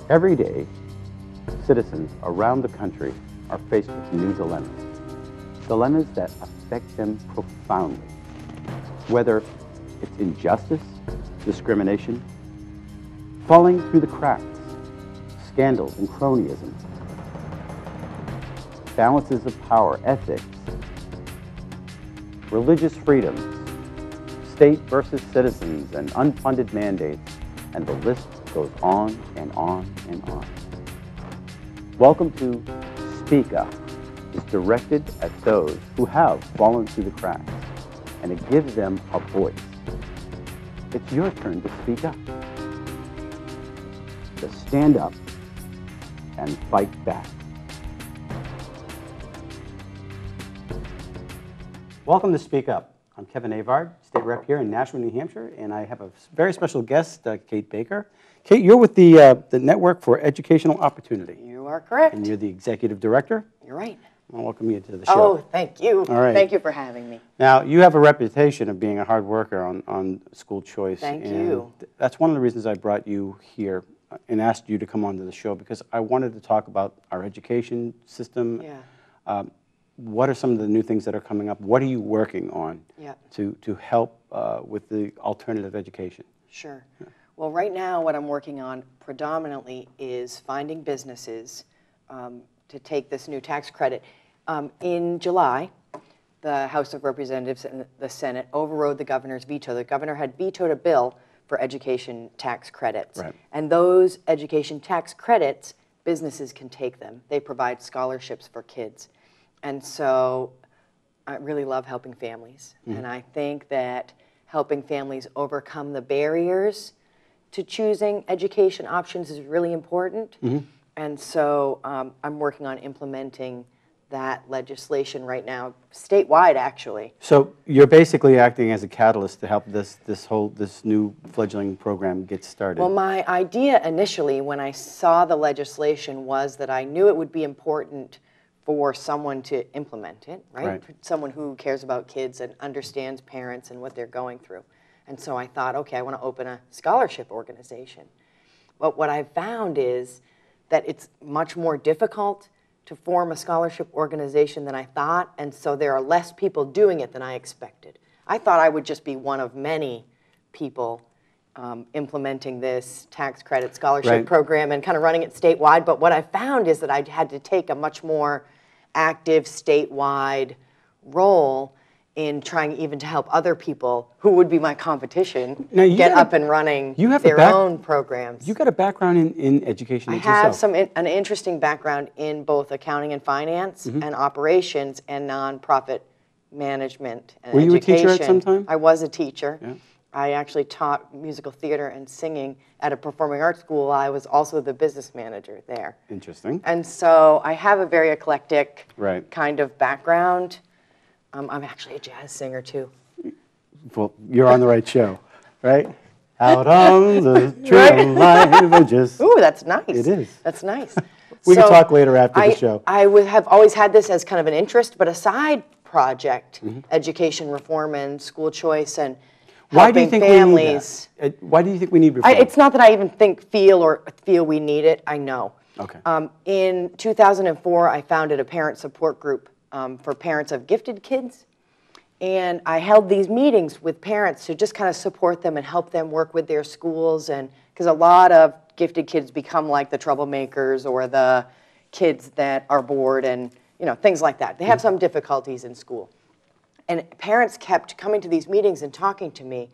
Every day, citizens around the country are faced with new dilemmas. Dilemmas that affect them profoundly. Whether it's injustice, discrimination, falling through the cracks, scandals and cronyism, balances of power, ethics, religious freedoms, state versus citizens, and unfunded mandates, and the list goes on and on and on. Welcome to Speak Up. It's directed at those who have fallen through the cracks, and it gives them a voice. It's your turn to speak up, to stand up and fight back. Welcome to Speak Up. I'm Kevin Avard, state rep here in Nashua, New Hampshire, and I have a very special guest, Kate Baker. Kate, you're with the Network for Educational Opportunity. You are correct. And you're the executive director. You're right. I'll welcome you to the show. Oh, thank you. All right. Thank you for having me. Now, you have a reputation of being a hard worker on school choice. Thank and you. That's one of the reasons I brought you here and asked you to come onto the show, because I wanted to talk about our education system. Yeah. What are some of the new things that are coming up? What are you working on to help with the alternative education? Sure. Yeah. Well, right now what I'm working on predominantly is finding businesses to take this new tax credit. In July, the House of Representatives and the Senate overrode the governor's veto. The governor had vetoed a bill for education tax credits. Right. And those education tax credits, businesses can take them. They provide scholarships for kids. And so I really love helping families. Mm-hmm. And I think that helping families overcome the barriers to choosing education options is really important. Mm-hmm. And so I'm working on implementing that legislation right now, statewide actually. So you're basically acting as a catalyst to help this new fledgling program get started. Well, my idea initially when I saw the legislation was that I knew it would be important for someone to implement it, right? Someone who cares about kids and understands parents and what they're going through. And so I thought, okay, I want to open a scholarship organization. But what I've found is that it's much more difficult to form a scholarship organization than I thought, and so there are less people doing it than I expected. I thought I would just be one of many people implementing this tax credit scholarship program and kind of running it statewide, but what I found is that I had to take a much more active statewide role in trying even to help other people who would be my competition get up and running their own programs. You got a background in education yourself. I have an interesting background in both accounting and finance and operations and nonprofit management and education. Were you a teacher at some time? I was a teacher. Yeah. I actually taught musical theater and singing at a performing arts school. I was also the business manager there. Interesting. And so I have a very eclectic kind of background. I'm actually a jazz singer too. Well, you're on the right show, right? Out on the trail of life, just... Ooh, that's nice. It is. That's nice. We can talk later after the show. I have always had this as kind of an interest, but a side project, education reform and school choice and helping families. Why do you think we need reform? It's not that I even feel we need it. I know. Okay. In 2004, I founded a parent support group for parents of gifted kids. And I held these meetings with parents to just kind of support them and help them work with their schools. And because a lot of gifted kids become like the troublemakers or the kids that are bored and things like that. They have some difficulties in school. And parents kept coming to these meetings and talking to me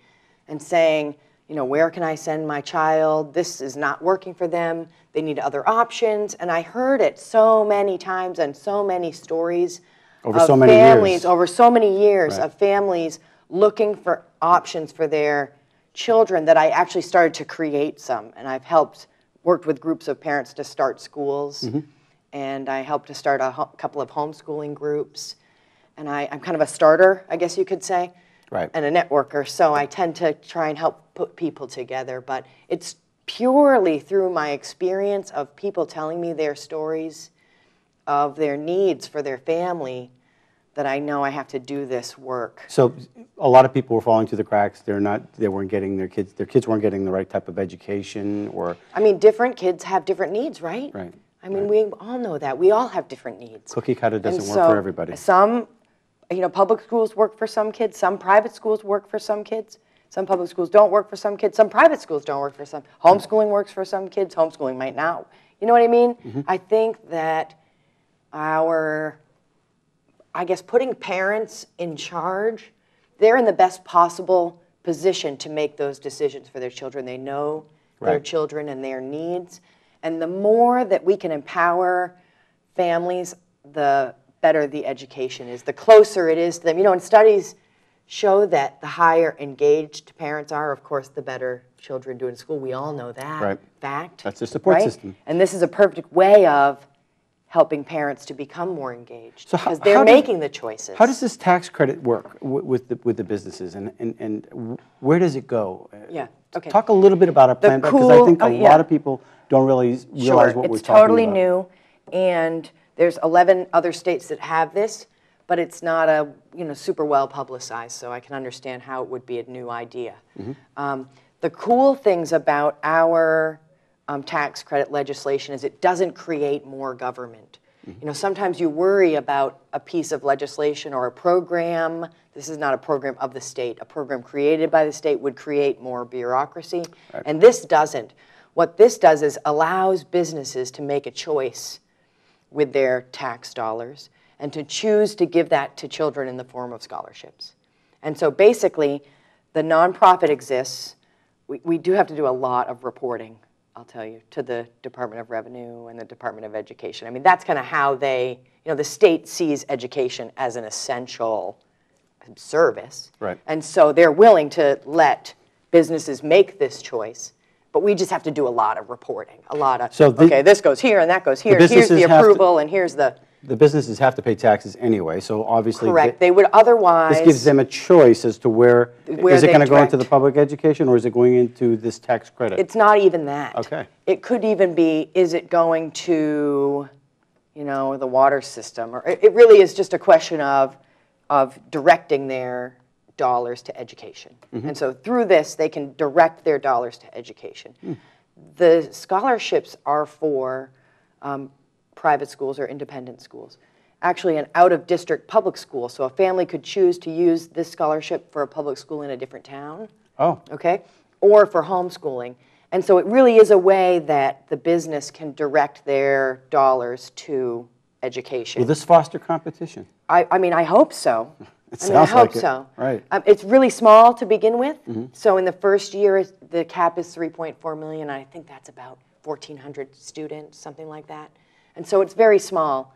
and saying, where can I send my child? This is not working for them. They need other options. And I heard it so many times and so many stories over so many years of families looking for options for their children that I actually started to create some. And I've worked with groups of parents to start schools. And I helped to start a couple of homeschooling groups. And I'm kind of a starter, I guess you could say. Right. And a networker, so I tend to try and help put people together. But it's purely through my experience of people telling me their stories of their needs for their family that I know I have to do this work. So a lot of people were falling through the cracks. They weren't getting their kids weren't getting the right type of education, or. I mean, different kids have different needs, right? Right. I mean, we all know that. We all have different needs. Cookie cutter doesn't And work for everybody. Some, public schools work for some kids. Some private schools work for some kids. Some public schools don't work for some kids. Some private schools don't work for some. Homeschooling works for some kids. Homeschooling might not. You know what I mean? Mm-hmm. I think that putting parents in charge, they're in the best possible position to make those decisions for their children. They know their children and their needs. And the more that we can empower families, the better the education is, the closer it is to them. And studies show that the higher engaged parents are, of course, the better children do in school. We all know that fact. That's the support system. And this is a perfect way of helping parents to become more engaged, because they're making the choices. How does this tax credit work with the businesses, and where does it go? Yeah. Okay. Talk a little bit about our plan, because I think a lot of people don't really realize what we're talking about. It's totally new, and there's 11 other states that have this, but it's not super well publicized, so I can understand how it would be a new idea. Mm-hmm. The cool things about our tax credit legislation is it doesn't create more government. Mm-hmm. Sometimes you worry about a piece of legislation or a program. This is not a program of the state. A program created by the state would create more bureaucracy, and this doesn't. What this does is allows businesses to make a choice with their tax dollars and to choose to give that to children in the form of scholarships. And so basically, the nonprofit exists. We do have to do a lot of reporting, I'll tell you, to the Department of Revenue and the Department of Education. I mean, that's kind of how they, the state sees education as an essential service. Right. And so they're willing to let businesses make this choice, but we just have to do a lot of reporting, a lot of, okay, this goes here and that goes here, here's the approval and here's the... The businesses have to pay taxes anyway, so obviously... Correct. They would otherwise... This gives them a choice as to where is it going to go into the public education, or is it going into this tax credit? It's not even that. Okay. It could even be, is it going to, the water system? Or it really is just a question of directing their dollars to education. Mm-hmm. And so through this, they can direct their dollars to education. Mm. The scholarships are for private schools or independent schools. Actually, an out-of-district public school. So a family could choose to use this scholarship for a public school in a different town. Oh. Okay? Or for homeschooling. And so it really is a way that the business can direct their dollars to education. Will this foster competition? I mean, I hope so. I hope so. Right. It's really small to begin with. Mm-hmm. So in the first year, the cap is $3.4 million. I think that's about 1,400 students, something like that. And so it's very small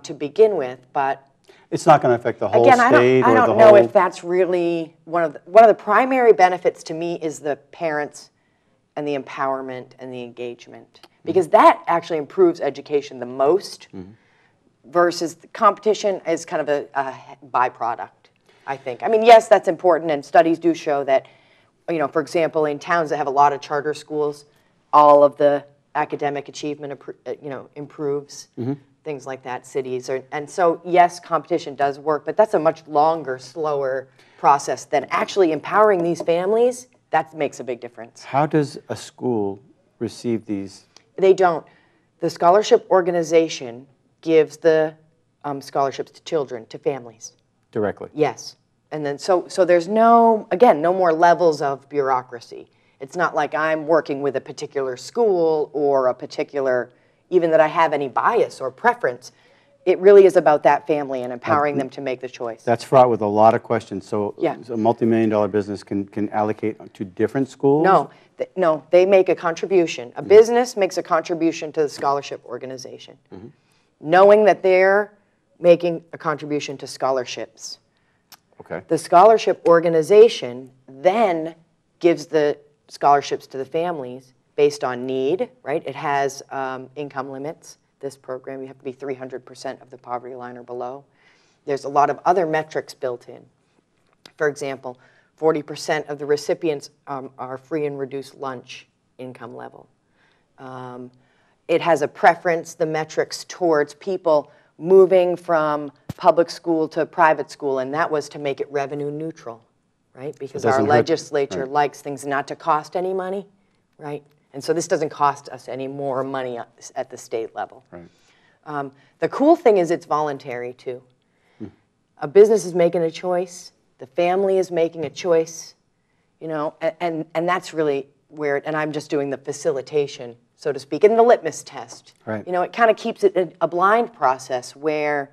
to begin with, but it's not going to affect the whole again, state. I don't know if that's really one of the primary benefits to me is the parents and the empowerment and the engagement, because that actually improves education the most. Mm-hmm. Versus the competition is kind of a byproduct, I think. I mean, yes, that's important, and studies do show that, for example, in towns that have a lot of charter schools, all of the academic achievement, improves, mm-hmm. things like that, cities. And so, yes, competition does work, but that's a much longer, slower process than actually empowering these families. That makes a big difference. How does a school receive these? They don't. The scholarship organization gives the scholarships to children, to families. Directly? Yes. And then so there's no more levels of bureaucracy. It's not like I'm working with a particular school or a particular, even that I have any bias or preference. It really is about that family and empowering them to make the choice. That's fraught with a lot of questions. So, so a multi-million-dollar business can allocate to different schools? No, they make a contribution. A business makes a contribution to the scholarship organization. Mm-hmm. Knowing that they're making a contribution to scholarships. Okay. The scholarship organization then gives the scholarships to the families based on need, right? It has income limits. This program, you have to be 300% of the poverty line or below. There's a lot of other metrics built in. For example, 40% of the recipients are free and reduced lunch income level. It has a preference, the metrics, towards people moving from public school to private school, and that was to make it revenue neutral, right? Because So it our doesn't hurt- legislature right. likes things not to cost any money, right? And so this doesn't cost us any more money at the state level. Right. The cool thing is it's voluntary too. A business is making a choice, the family is making a choice, you know, and that's really where, and I'm just doing the facilitation, so to speak, and the litmus test. Right. You know, it kind of keeps it a blind process where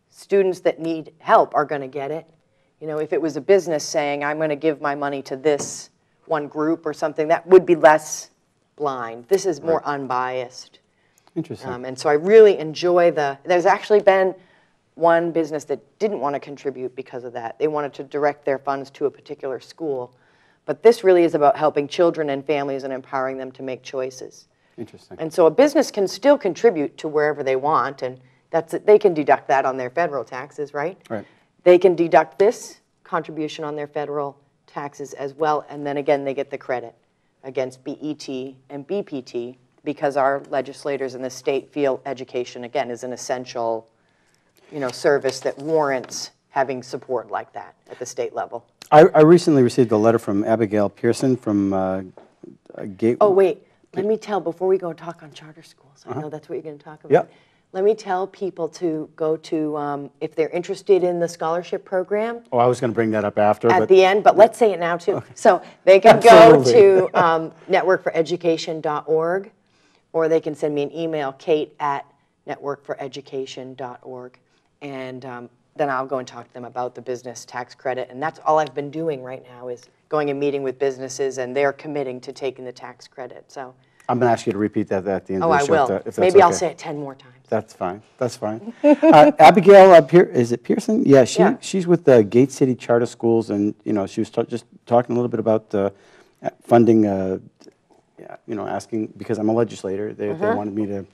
students that need help are going to get it. You know, if it was a business saying, I'm going to give my money to this one group or something, that would be less blind. This is more unbiased. Interesting. And so I really enjoy there's actually been one business that didn't want to contribute because of that. They wanted to direct their funds to a particular school. But this really is about helping children and families and empowering them to make choices. Interesting. And so a business can still contribute to wherever they want, and they can deduct that on their federal taxes, right? Right. They can deduct this contribution on their federal taxes as well, and then again they get the credit against BET and BPT because our legislators in the state feel education, again, is an essential, you know, service that warrants having support like that at the state level. I recently received a letter from Abigail Pearson from Gate. Oh, wait. Let me tell, before we go talk on charter schools, I know that's what you're going to talk about. Yep. Let me tell people to go to, if they're interested in the scholarship program, Oh, I was going to bring that up after. at but the end, but let's say it now too. So they can go to networkforeducation.org, or they can send me an email, kate@networkforeducation.org, and then I'll go and talk to them about the business tax credit. And that's all I've been doing right now is going and meeting with businesses, and they're committing to taking the tax credit. So. I'm going to ask you to repeat that at the end Oh, of the I show. will. If that's Maybe I'll okay. say it 10 more times. That's fine. That's fine. Abigail, is it Pearson? Yeah, she's with the Gate City Charter Schools, and you know she was just talking a little bit about funding. You know, asking because I'm a legislator, they wanted me to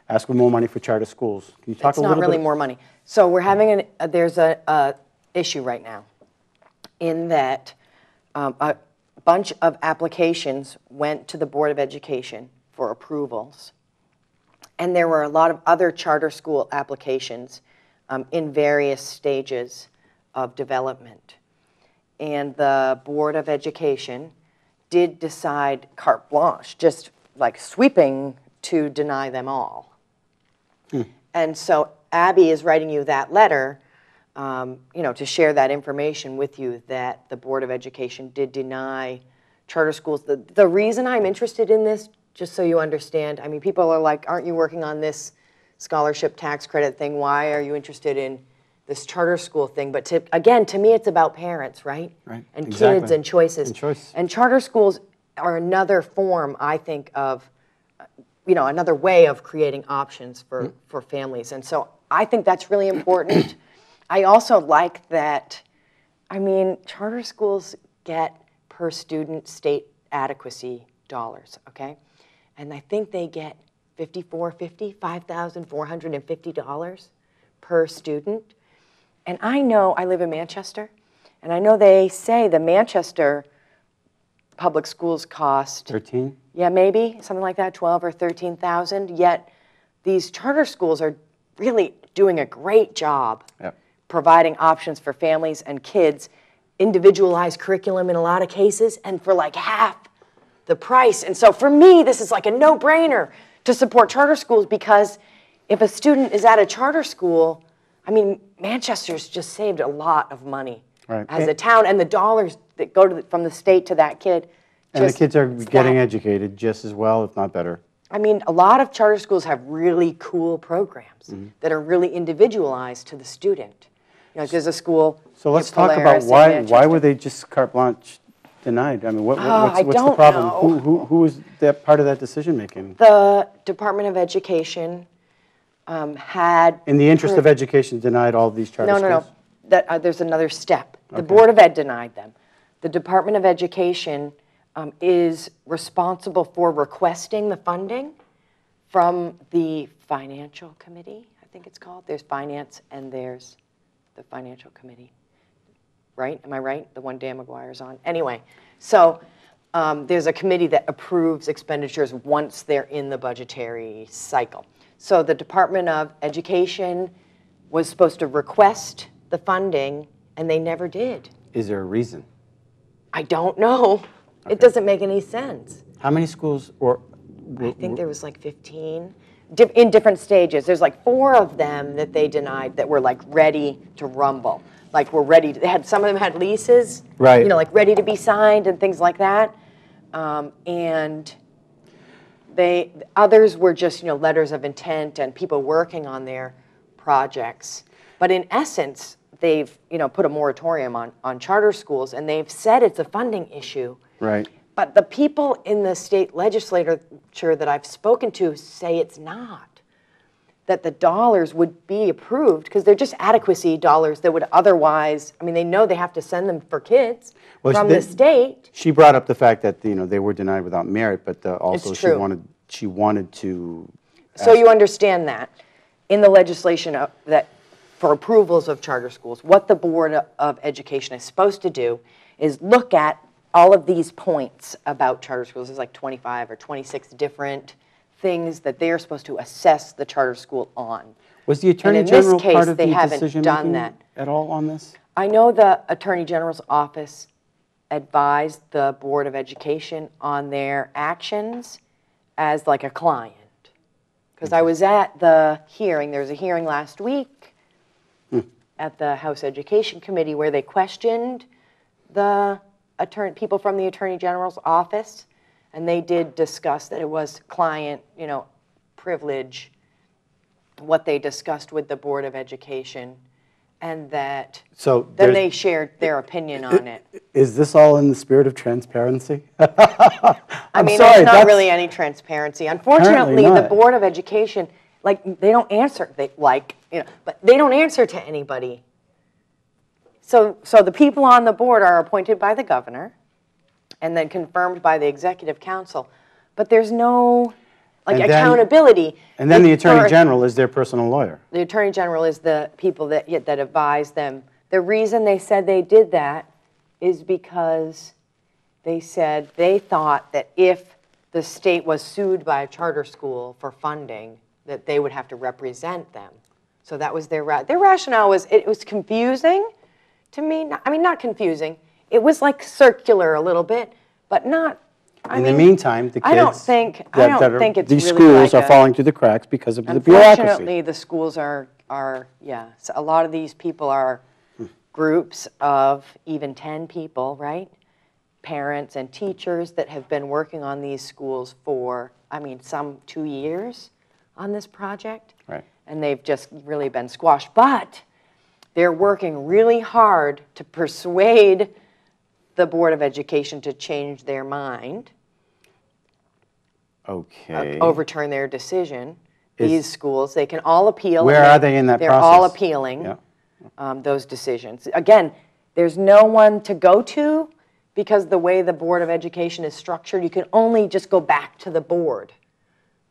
ask for more money for charter schools. Can you talk It's a little not really bit? more money. So we're having there's a issue right now, in that a bunch of applications went to the Board of Education for approvals. And there were a lot of other charter school applications in various stages of development. And the Board of Education did decide carte blanche, just like sweeping, to deny them all. And so Abby is writing you that letter, you know, to share that information with you, that the Board of Education did deny charter schools. The reason I'm interested in this, just so you understand, I mean, people are like, aren't you working on this scholarship tax credit thing? Why are you interested in this charter school thing? But again, to me, it's about parents, right? Right. And Exactly. kids and choices. And choice. And charter schools are another form, I think, of, you know, another way of creating options for families. And so I think that's really important. I also like that, I mean, charter schools get per student state adequacy dollars, okay? And I think they get $5,450 per student. And I know, I live in Manchester, and I know they say the Manchester public schools cost 13? Yeah, maybe something like that, 12 or 13,000. Yet these charter schools are really doing a great job providing options for families and kids, individualized curriculum in a lot of cases, and for like half the price. And so for me, this is like a no-brainer to support charter schools, because if a student is at a charter school, I mean, Manchester's just saved a lot of money as a town, and the dollars that go from the state to that kid. And the kids are getting educated just as well, if not better. I mean, a lot of charter schools have really cool programs that are really individualized to the student. You know, there's a school. So let's talk about why were they just carte blanche denied? I mean, what's the problem? Who was that part of that decision making? The Department of Education had. In the interest of education, denied all these charter schools? No. There's another step. The Board of Ed denied them. The Department of Education is responsible for requesting the funding from the Financial Committee, I think it's called. There's Finance and there's the Financial Committee, right? Am I right? The one Dan McGuire's on. Anyway, so there's a committee that approves expenditures once they're in the budgetary cycle. So the Department of Education was supposed to request the funding, and they never did. Is there a reason? I don't know. Okay. It doesn't make any sense. How many schools, or I think there was like 15 in different stages. There's like 4 of them that they denied that were like ready to rumble. Like were ready. Some of them had leases, right? You know, like ready to be signed and things like that. And others were just, you know, letters of intent and people working on their projects. But in essence, they've, you know, put a moratorium on charter schools, and they've said it's a funding issue. Right. But the people in the state legislature that I've spoken to say it's not. That the dollars would be approved because they're just adequacy dollars that would otherwise, I mean, they know they have to send them for kids from the state. She brought up the fact that, you know, they were denied without merit, but also it's true. she wanted to. So you understand that in the legislation that for approvals of charter schools, what the Board of Education is supposed to do is look at all of these points about charter schools. There's like 25 or 26 different things that they're supposed to assess the charter school on. Was the Attorney General part of the decision-making at all on this? I know the Attorney General's office advised the Board of Education on their actions as like a client. Because I was at the hearing, there was a hearing last week at the House Education Committee where they questioned the people from the Attorney General's office, and they did discuss that it was client, you know, privilege, what they discussed with the Board of Education, and that then they shared their opinion on it. Is this all in the spirit of transparency? I mean, there's not really any transparency. Unfortunately, the Board of Education, like, they don't answer, but they don't answer to anybody. So the people on the board are appointed by the governor and then confirmed by the executive council, but there's no accountability. And then the Attorney General is their personal lawyer. The Attorney General is the people that advise them. The reason they said they did that is because they said they thought that if the state was sued by a charter school for funding, that they would have to represent them. So that was their rationale. It was confusing to me. I mean, not confusing. It was like circular a little bit, but not. In the meantime, the kids. I don't think it's these really schools like are falling through the cracks because of the bureaucracy. Unfortunately, the schools are so a lot of these people are groups of even 10 people, right? Parents and teachers that have been working on these schools for, I mean, some 2 years on this project. Right. And they've just really been squashed. But they're working really hard to persuade the Board of Education to change their mind. Okay. Overturn their decision. These schools, they can all appeal. Where are they in that process? They're all appealing those decisions. Again, there's no one to go to because the way the Board of Education is structured, you can only just go back to the board,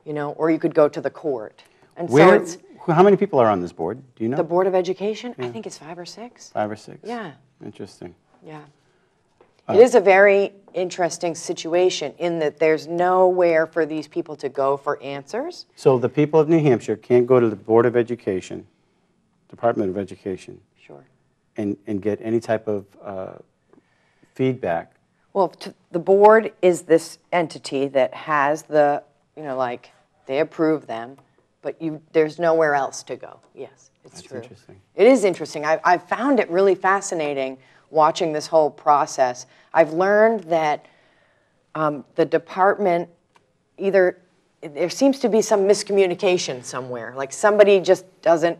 you know, or you could go to the court. And so how many people are on this board? Do you know? The Board of Education, I think it's 5 or 6. 5 or 6? Yeah. Interesting. Yeah. It is a very interesting situation in that there's nowhere for these people to go for answers. So the people of New Hampshire can't go to the Board of Education, Department of Education, sure, and get any type of feedback. Well, the board is this entity that has the, you know, like, they approve them, but there's nowhere else to go. Yes, it's true. That's interesting. It is interesting. I found it really fascinating watching this whole process. I've learned that the department there seems to be some miscommunication somewhere. Like somebody just doesn't,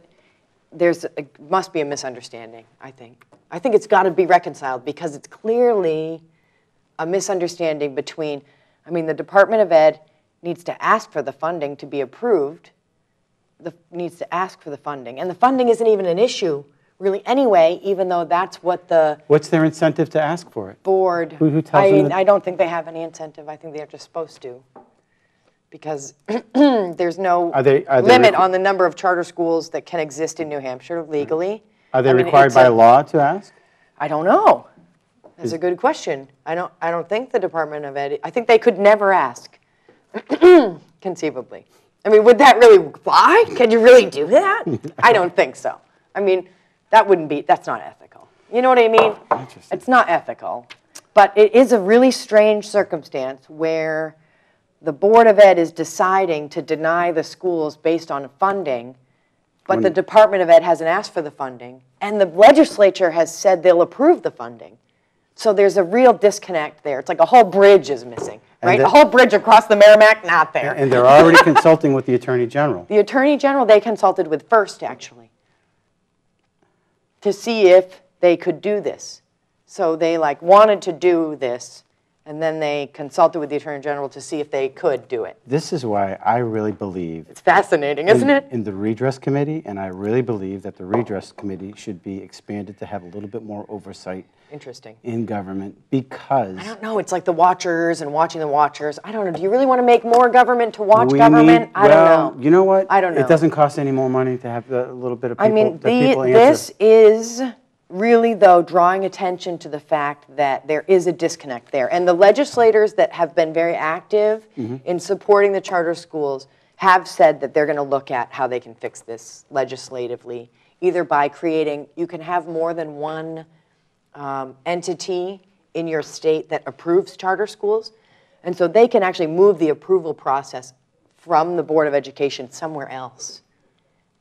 must be a misunderstanding, I think. I think it's got to be reconciled because it's clearly a misunderstanding between, I mean, the Department of Ed needs to ask for the funding to be approved, needs to ask for the funding. And the funding isn't even an issue really anyway, even though that's what the... What's their incentive to ask for it? Board. Who tells them I don't think they have any incentive. I think they're just supposed to. Because there's no limit on the number of charter schools that can exist in New Hampshire legally. Are they required by law to ask? I don't know. That's a good question. I don't think the Department of Ed, I think they could never ask, conceivably. I mean, would that really fly? Can you really do that? I don't think so. I mean, that's not ethical. You know what I mean? Interesting. It's not ethical. But it is a really strange circumstance where the Board of Ed is deciding to deny the schools based on funding, but the Department of Ed hasn't asked for the funding, and the legislature has said they'll approve the funding. So there's a real disconnect there. It's like a whole bridge is missing, right? A whole bridge across the Merrimack, not there. And they're already consulting with the Attorney General. The Attorney General they consulted with first, actually, to see if they could do this. So they wanted to do this, and then they consulted with the Attorney General to see if they could do it. This is why I really believe... It's fascinating, isn't it? ...in the Redress Committee, and I really believe that the Redress Committee should be expanded to have a little bit more oversight in government, because... I don't know. It's like the watchers and watching the watchers. I don't know. Do you really want to make more government to watch government? I don't know. You know what? I don't know. It doesn't cost any more money to have a little bit of people, I mean, people answer. This is... really, though, drawing attention to the fact that there is a disconnect there. And the legislators that have been very active in supporting the charter schools have said that they're going to look at how they can fix this legislatively, either by creating, you can have more than one entity in your state that approves charter schools. And so they can actually move the approval process from the Board of Education somewhere else.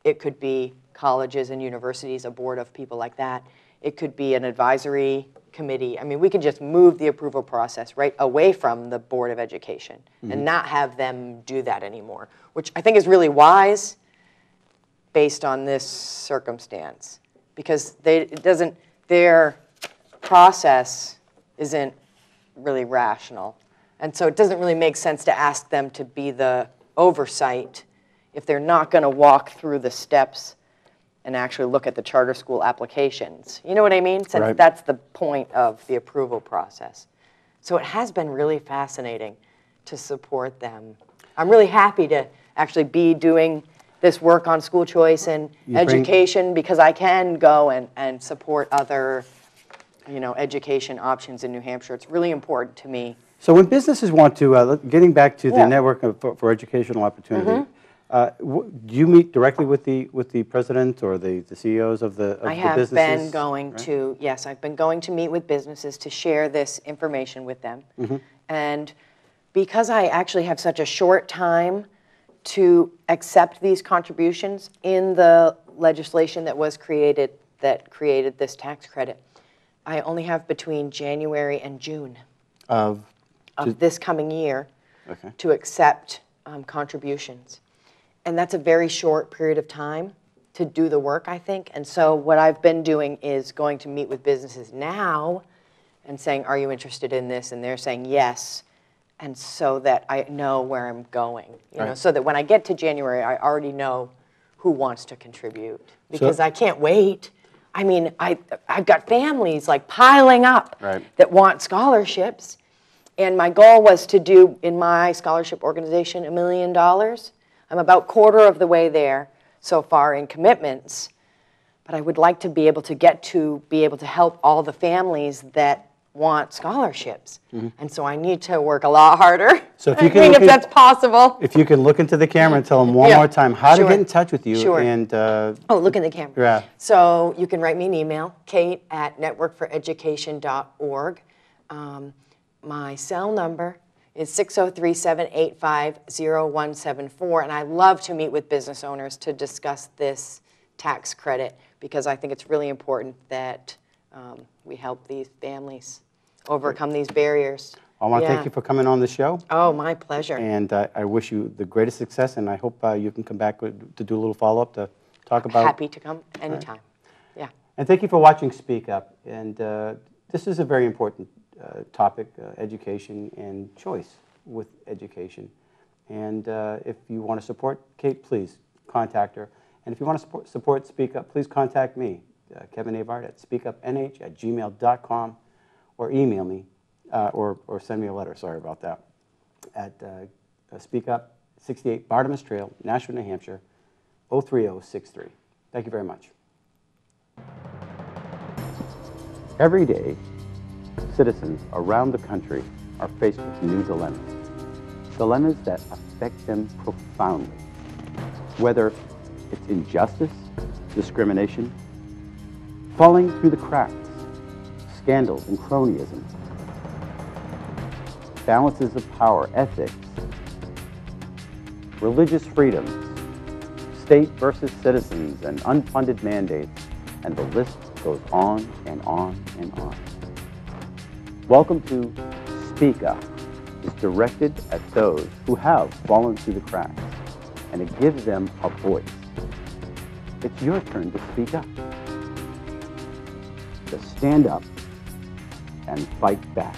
It could be colleges and universities, a board of people like that. It could be an advisory committee. I mean, we could just move the approval process right away from the Board of Education and not have them do that anymore, which I think is really wise based on this circumstance, because their process isn't really rational. And so it doesn't really make sense to ask them to be the oversight if they're not going to walk through the steps and actually look at the charter school applications. You know what I mean? Since that's the point of the approval process. So it has been really fascinating to support them. I'm really happy to actually be doing this work on school choice and education, because I can go and support other, education options in New Hampshire. It's really important to me. So when businesses want to, getting back to the Network for Educational Opportunity, do you meet directly with the president or the CEOs of the businesses? I have been going to, yes, I've been going to meet with businesses to share this information with them. And because I actually have such a short time to accept these contributions in the legislation that was created, that created this tax credit, I only have between January and June of this coming year to accept contributions. And that's a very short period of time to do the work, I think. And so what I've been doing is going to meet with businesses now and saying, are you interested in this? And they're saying yes. And so that I know where I'm going, so that when I get to January, I already know who wants to contribute, because I can't wait. I mean, I've got families piling up that want scholarships. And my goal was to do, in my scholarship organization, $1 million. I'm about quarter of the way there so far in commitments. But I would like to be able to help all the families that want scholarships. And so I need to work a lot harder. So if you can, if that's possible. If you can look into the camera and tell them one more time how to get in touch with you. And look in the camera. Yeah. So you can write me an email, kate@networkforeducation.org. My cell number is 603-785-0174, and I love to meet with business owners to discuss this tax credit, because I think it's really important that we help these families overcome these barriers. I want to thank you for coming on the show. Oh, my pleasure. And I wish you the greatest success, and I hope you can come back to do a little follow-up to talk about... Happy to come anytime. Yeah. And thank you for watching Speak Up. And this is a very important topic, education and choice with education. And if you want to support Kate, please contact her. And if you want to support Speak Up, please contact me, Kevin Avard at speakupnh@gmail.com, or email me, or send me a letter, sorry about that, at Speak Up, 68 Bartimus Trail, Nashua, New Hampshire, 03063. Thank you very much. Every day, citizens around the country are faced with new dilemmas. Dilemmas that affect them profoundly. Whether it's injustice, discrimination, falling through the cracks, scandals and cronyism, balances of power, ethics, religious freedoms, state versus citizens, and unfunded mandates, and the list goes on and on and on. Welcome to Speak Up. It's directed at those who have fallen through the cracks, and it gives them a voice. It's your turn to speak up. To stand up and fight back.